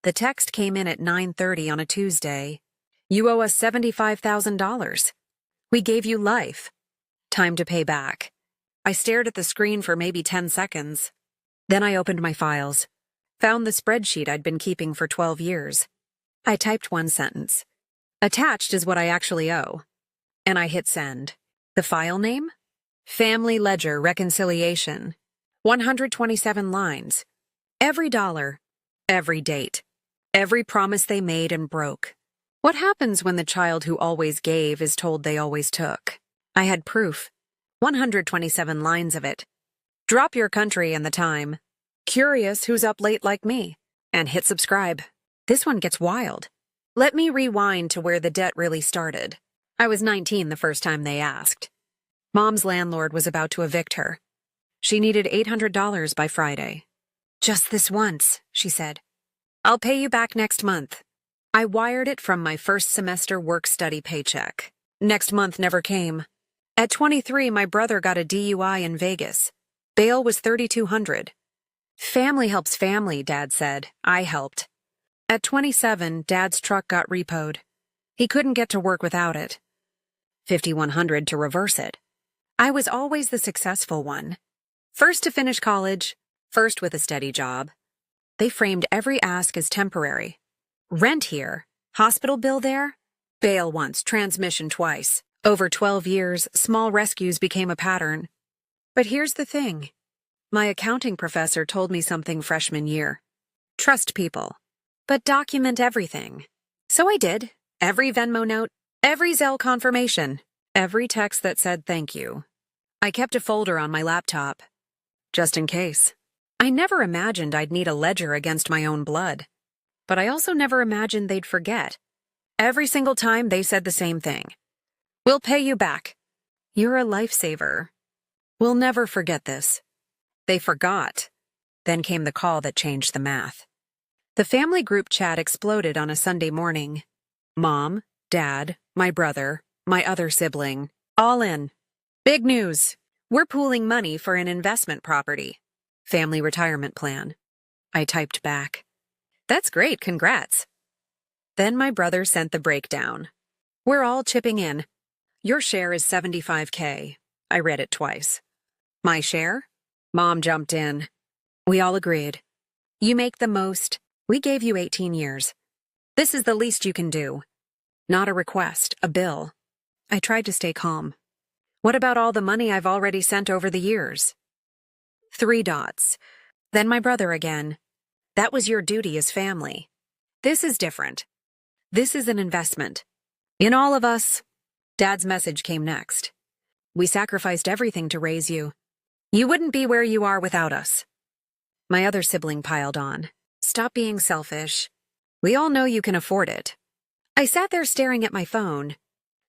The text came in at 9:30 on a Tuesday. You owe us $75,000. We gave you life. Time to pay back. I stared at the screen for maybe 10 seconds. Then I opened my files. Found the spreadsheet I'd been keeping for 12 years. I typed one sentence. Attached is what I actually owe. And I hit send. The file name? Family Ledger Reconciliation. 127 lines. Every dollar. Every date. Every promise they made and broke. What happens when the child who always gave is told they always took? I had proof. 127 lines of it. Drop your country and the time. Curious who's up late like me. And hit subscribe. This one gets wild. Let me rewind to where the debt really started. I was 19 the first time they asked. Mom's landlord was about to evict her. She needed $800 by Friday. Just this once, she said. I'll pay you back next month. I wired it from my first semester work-study paycheck. Next month never came. At 23, my brother got a DUI in Vegas. Bail was $3,200. Family helps family, Dad said. I helped. At 27, Dad's truck got repoed. He couldn't get to work without it. $5,100 to reverse it. I was always the successful one. First to finish college, first with a steady job. They framed every ask as temporary. Rent here, hospital bill there, bail once, transmission twice. Over 12 years, small rescues became a pattern. But here's the thing. My accounting professor told me something freshman year. Trust people, but document everything. So I did. Every Venmo note, every Zelle confirmation, every text that said thank you. I kept a folder on my laptop, just in case. I never imagined I'd need a ledger against my own blood. But I also never imagined they'd forget. Every single time they said the same thing. We'll pay you back. You're a lifesaver. We'll never forget this. They forgot. Then came the call that changed the math. The family group chat exploded on a Sunday morning. Mom, Dad, my brother, my other sibling, all in. Big news. We're pooling money for an investment property. Family retirement plan. I typed back. That's great, congrats. Then my brother sent the breakdown. We're all chipping in. Your share is $75K. I read it twice. My share? Mom jumped in. We all agreed. You make the most. We gave you 18 years. This is the least you can do. Not a request, a bill. I tried to stay calm. What about all the money I've already sent over the years? 3 dots. Then my brother again. That was your duty as family. This is different. This is an investment. In all of us. Dad's message came next. We sacrificed everything to raise you. You wouldn't be where you are without us. My other sibling piled on. Stop being selfish. We all know you can afford it. I sat there staring at my phone.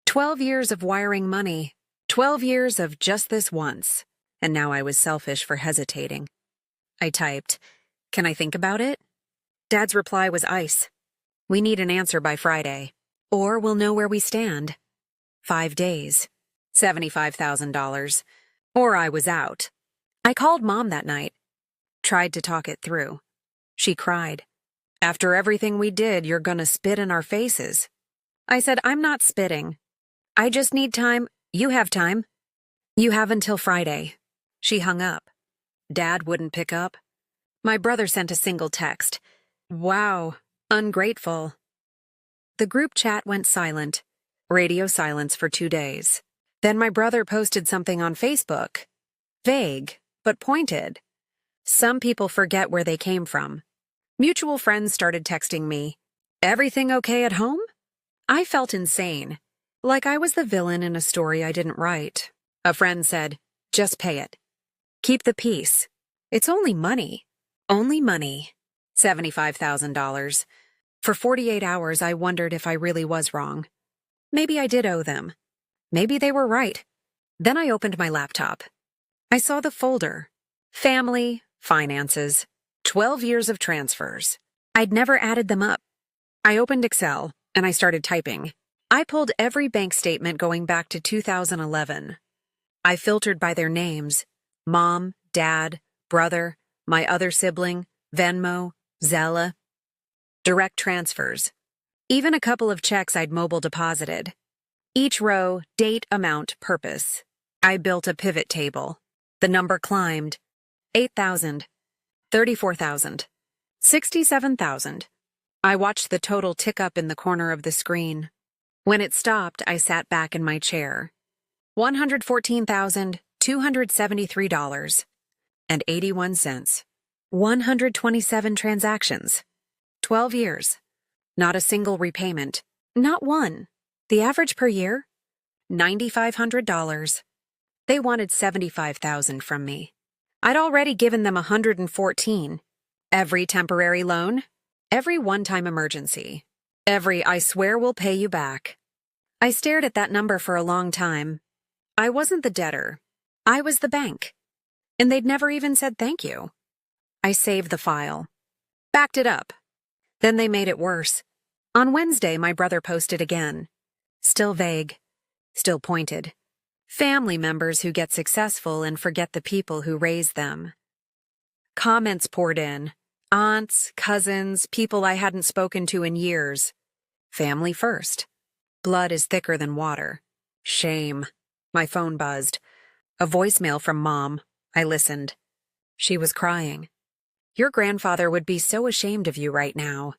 12 years of wiring money. 12 years of just this once. And now I was selfish for hesitating. I typed, "Can I think about it?" Dad's reply was ice. We need an answer by Friday. Or we'll know where we stand. 5 days. $75,000. Or I was out. I called Mom that night. Tried to talk it through. She cried. After everything we did, you're gonna spit in our faces. I said, I'm not spitting. I just need time. You have time. You have until Friday. She hung up. Dad wouldn't pick up. My brother sent a single text. Wow, ungrateful. The group chat went silent. Radio silence for 2 days. Then my brother posted something on Facebook. Vague, but pointed. Some people forget where they came from. Mutual friends started texting me. Everything okay at home? I felt insane. Like I was the villain in a story I didn't write. A friend said, just pay it. Keep the peace. It's only money. Only money. $75,000. For 48 hours, I wondered if I really was wrong. Maybe I did owe them. Maybe they were right. Then I opened my laptop. I saw the folder. Family, finances, 12 years of transfers. I'd never added them up. I opened Excel, and I started typing. I pulled every bank statement going back to 2011. I filtered by their names. Mom, Dad, brother, my other sibling, Venmo, Zelle. direct transfers, even a couple of checks I'd mobile deposited. Each row, date, amount, purpose. I built a pivot table. The number climbed. 8,000, 34,000, 67,000. I watched the total tick up in the corner of the screen. When it stopped, I sat back in my chair. $114,273.81. 127 transactions. 12 years. Not a single repayment. Not one. The average per year? $9,500. They wanted $75,000 from me. I'd already given them $114. Every temporary loan, every one-time emergency, every I swear we'll pay you back. I stared at that number for a long time. I wasn't the debtor. I was the bank. And they'd never even said thank you. I saved the file. Backed it up. Then they made it worse. On Wednesday, my brother posted again. Still vague. Still pointed. Family members who get successful and forget the people who raised them. Comments poured in. Aunts, cousins, people I hadn't spoken to in years. Family first. Blood is thicker than water. Shame. My phone buzzed. A voicemail from Mom. I listened. She was crying. Your grandfather would be so ashamed of you right now.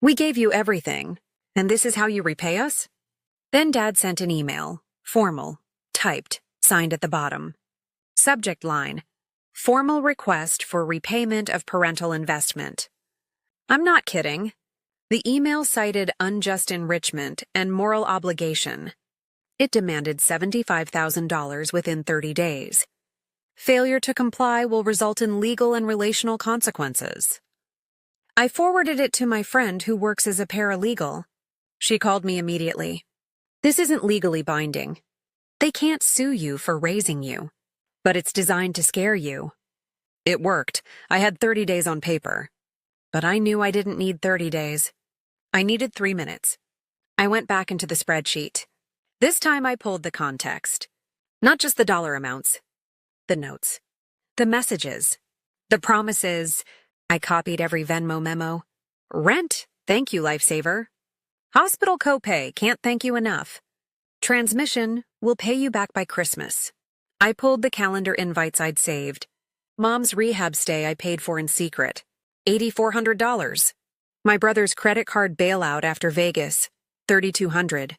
We gave you everything, and this is how you repay us? Then Dad sent an email. Formal. Typed. Signed at the bottom. Subject line. Formal request for repayment of parental investment. I'm not kidding. The email cited unjust enrichment and moral obligation. It demanded $75,000 within 30 days. Failure to comply will result in legal and relational consequences. I forwarded it to my friend who works as a paralegal. She called me immediately. This isn't legally binding. They can't sue you for raising you, but it's designed to scare you. It worked. I had 30 days on paper. But I knew I didn't need 30 days. I needed 3 minutes. I went back into the spreadsheet. This time I pulled the context. Not just the dollar amounts. The notes. The messages. The promises. I copied every Venmo memo. Rent. Thank you, lifesaver. Hospital copay. Can't thank you enough. Transmission. We'll pay you back by Christmas. I pulled the calendar invites I'd saved. Mom's rehab stay I paid for in secret. $8,400. My brother's credit card bailout after Vegas. $3,200.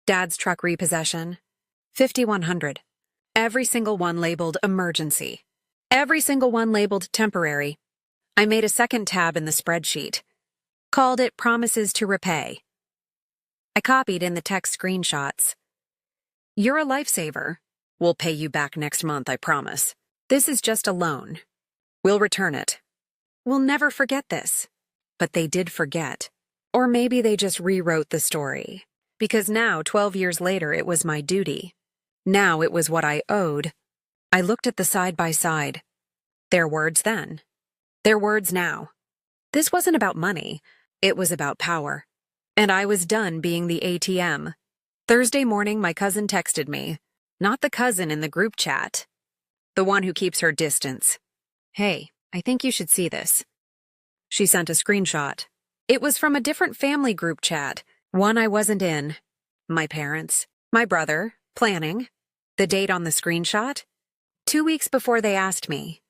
Dad's truck repossession. $5,100. Every single one labeled emergency. Every single one labeled temporary. I made a second tab in the spreadsheet. Called it promises to repay. I copied in the text screenshots. You're a lifesaver. We'll pay you back next month, I promise. This is just a loan. We'll return it. We'll never forget this. But they did forget. Or maybe they just rewrote the story. Because now, 12 years later, it was my duty. Now it was what I owed. I looked at the side-by-side. Their words then. Their words now. This wasn't about money. It was about power. And I was done being the ATM. Thursday morning, my cousin texted me. Not the cousin in the group chat. The one who keeps her distance. Hey, I think you should see this. She sent a screenshot. It was from a different family group chat, one I wasn't in. My parents, my brother, planning. The date on the screenshot? 2 weeks before they asked me.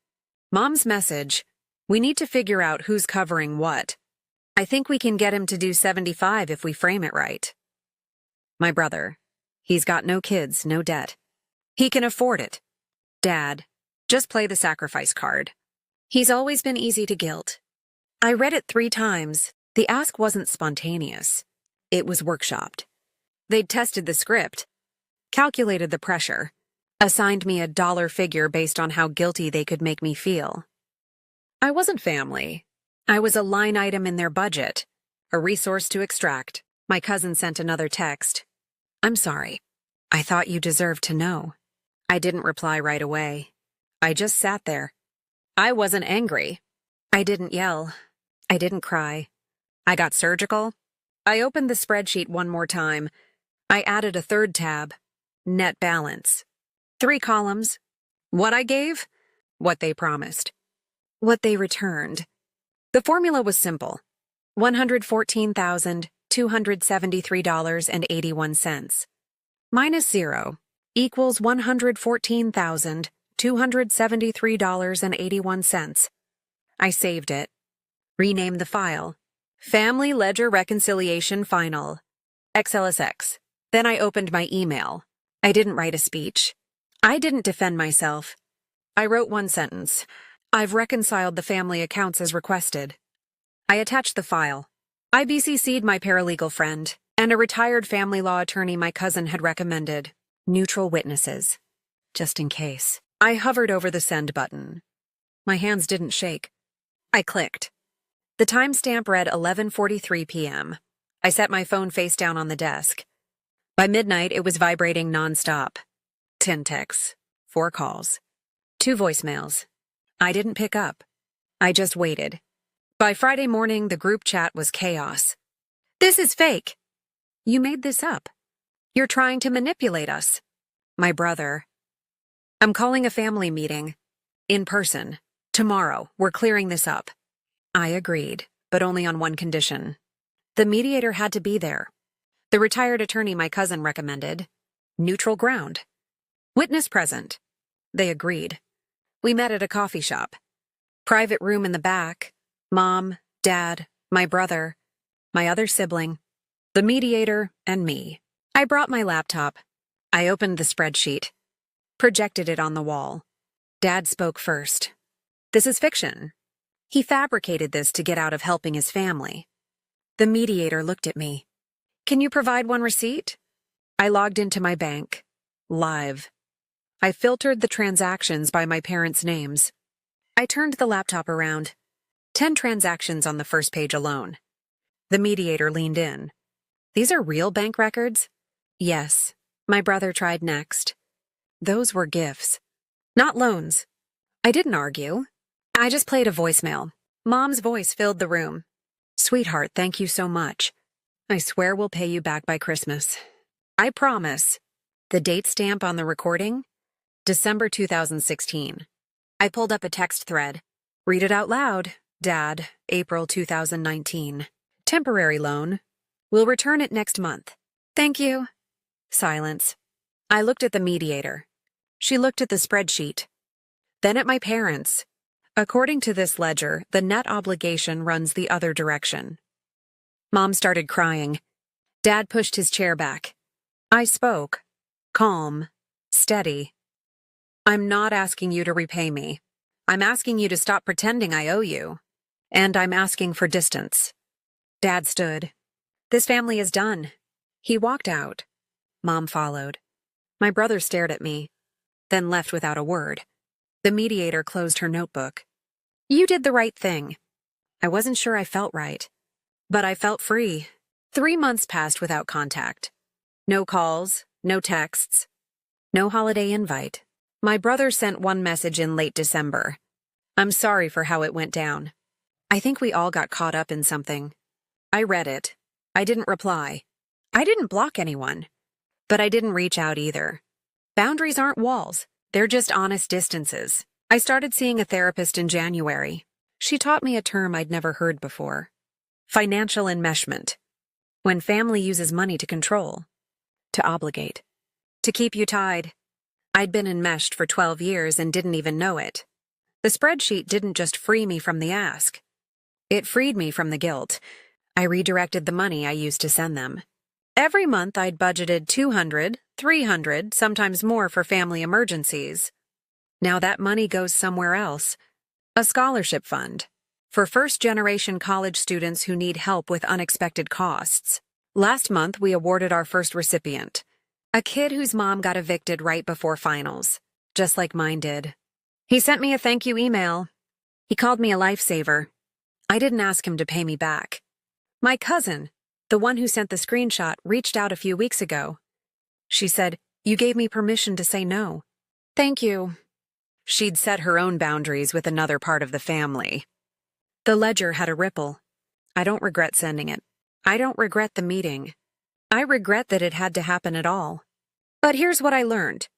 Mom's message. We need to figure out who's covering what. I think we can get him to do 75 if we frame it right. My brother. He's got no kids, no debt. He can afford it. Dad. Just play the sacrifice card. He's always been easy to guilt. I read it 3 times. The ask wasn't spontaneous. It was workshopped. They'd tested the script, calculated the pressure, assigned me a dollar figure based on how guilty they could make me feel. I wasn't family. I was a line item in their budget, a resource to extract. My cousin sent another text. I'm sorry. I thought you deserved to know. I didn't reply right away. I just sat there. I wasn't angry. I didn't yell. I didn't cry. I got surgical. I opened the spreadsheet one more time. I added a third tab. Net balance. 3 columns. What I gave? What they promised. What they returned. The formula was simple. $114,273.81. Minus 0 equals $114,273.81. I saved it. Renamed the file. Family Ledger Reconciliation Final. XLSX. Then I opened my email. I didn't write a speech. I didn't defend myself. I wrote one sentence. I've reconciled the family accounts as requested. I attached the file. I BCC'd my paralegal friend and a retired family law attorney my cousin had recommended. Neutral witnesses. Just in case. I hovered over the send button. My hands didn't shake. I clicked. The timestamp read 11:43 p.m. I set my phone face down on the desk. By midnight, it was vibrating nonstop. 10 texts, 4 calls, 2 voicemails. I didn't pick up. I just waited. By Friday morning, the group chat was chaos. This is fake. You made this up. You're trying to manipulate us. My brother. I'm calling a family meeting. In person. Tomorrow. We're clearing this up. I agreed, but only on one condition. The mediator had to be there. The retired attorney my cousin recommended. Neutral ground. Witness present. They agreed. We met at a coffee shop. Private room in the back. Mom, Dad, my brother, my other sibling, the mediator, and me. I brought my laptop. I opened the spreadsheet. Projected it on the wall. Dad spoke first. This is fiction. He fabricated this to get out of helping his family. The mediator looked at me. Can you provide one receipt? I logged into my bank. Live. I filtered the transactions by my parents' names. I turned the laptop around. 10 transactions on the first page alone. The mediator leaned in. These are real bank records? Yes. My brother tried next. Those were gifts. Not loans. I didn't argue. I just played a voicemail. Mom's voice filled the room. Sweetheart, thank you so much. I swear we'll pay you back by Christmas. I promise. The date stamp on the recording? December 2016. I pulled up a text thread. Read it out loud. Dad, April 2019. Temporary loan. We'll return it next month. Thank you. Silence. I looked at the mediator. She looked at the spreadsheet. Then at my parents. According to this ledger, the net obligation runs the other direction. Mom started crying. Dad pushed his chair back. I spoke. Calm. Steady. I'm not asking you to repay me. I'm asking you to stop pretending I owe you. And I'm asking for distance. Dad stood. This family is done. He walked out. Mom followed. My brother stared at me, then left without a word. The mediator closed her notebook. You did the right thing. I wasn't sure I felt right, but I felt free. 3 months passed without contact. No calls, no texts, no holiday invite. My brother sent one message in late December. I'm sorry for how it went down. I think we all got caught up in something. I read it. I didn't reply. I didn't block anyone. But I didn't reach out either. Boundaries aren't walls. They're just honest distances. I started seeing a therapist in January. She taught me a term I'd never heard before. Financial enmeshment. When family uses money to control. To obligate. To keep you tied. I'd been enmeshed for 12 years and didn't even know it. The spreadsheet didn't just free me from the ask. It freed me from the guilt. I redirected the money I used to send them. Every month I'd budgeted $200, $300, sometimes more for family emergencies. Now that money goes somewhere else. A scholarship fund. For first-generation college students who need help with unexpected costs. Last month we awarded our first recipient. A kid whose mom got evicted right before finals. Just like mine did. He sent me a thank you email. He called me a lifesaver. I didn't ask him to pay me back. My cousin, the one who sent the screenshot, reached out a few weeks ago. She said, "You gave me permission to say no." Thank you. She'd set her own boundaries with another part of the family. The ledger had a ripple. I don't regret sending it. I don't regret the meeting. I regret that it had to happen at all. But here's what I learned.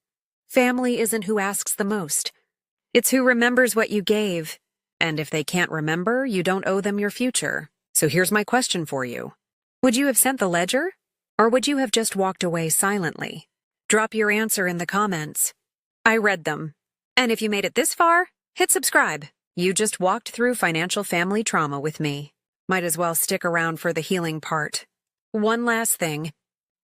Family isn't who asks the most. It's who remembers what you gave. And if they can't remember, you don't owe them your future. So here's my question for you. Would you have sent the ledger? Or would you have just walked away silently? Drop your answer in the comments. I read them. And if you made it this far, hit subscribe. You just walked through financial family trauma with me. Might as well stick around for the healing part. One last thing.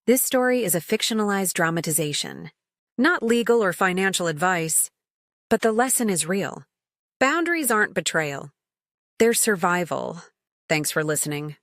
This story is a fictionalized dramatization. Not legal or financial advice, but the lesson is real. Boundaries aren't betrayal. They're survival. Thanks for listening.